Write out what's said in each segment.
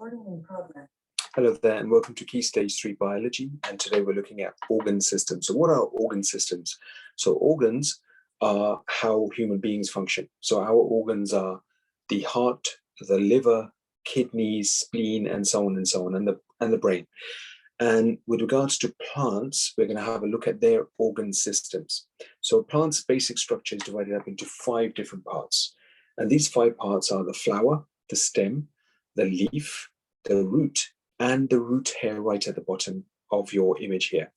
Recording in progress. Hello there, and welcome to Key Stage 3 Biology. And today we're looking at organ systems. So what are organ systems? So organs are how human beings function. So our organs are the heart, the liver, kidneys, spleen, and so on, and the brain. And with regards to plants, we're going to have a look at their organ systems. So a plant's basic structure is divided up into 5 different parts. And these 5 parts are the flower, the stem, the leaf, the root, and the root hair right at the bottom of your image here.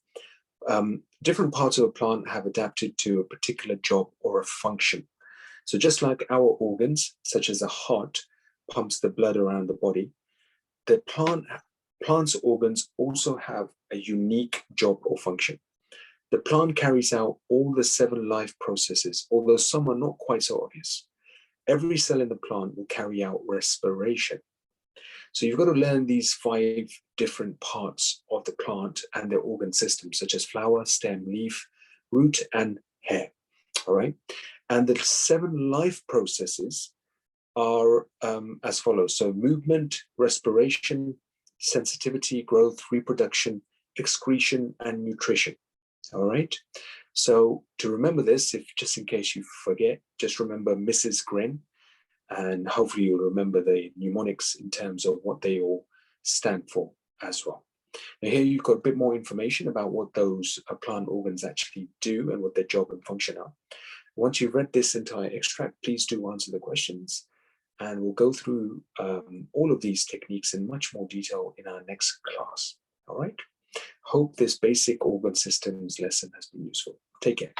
Different parts of a plant have adapted to a particular job or a function. So just like our organs, such as the heart, pumps the blood around the body, the plant's organs also have a unique job or function. The plant carries out all the 7 life processes, although some are not quite so obvious. Every cell in the plant will carry out respiration. So you've got to learn these 5 different parts of the plant and their organ systems, such as flower, stem, leaf, root, and hair. All right. And the 7 life processes are as follows. So movement, respiration, sensitivity, growth, reproduction, excretion, and nutrition. All right. So to remember this, if just in case you forget, just remember Mrs. Gren. And hopefully you'll remember the mnemonics in terms of what they all stand for as well. Now here you've got a bit more information about what those plant organs actually do and what their job and function are. Once you've read this entire extract, please do answer the questions. And we'll go through all of these techniques in much more detail in our next class. All right. Hope this basic organ systems lesson has been useful. Take care.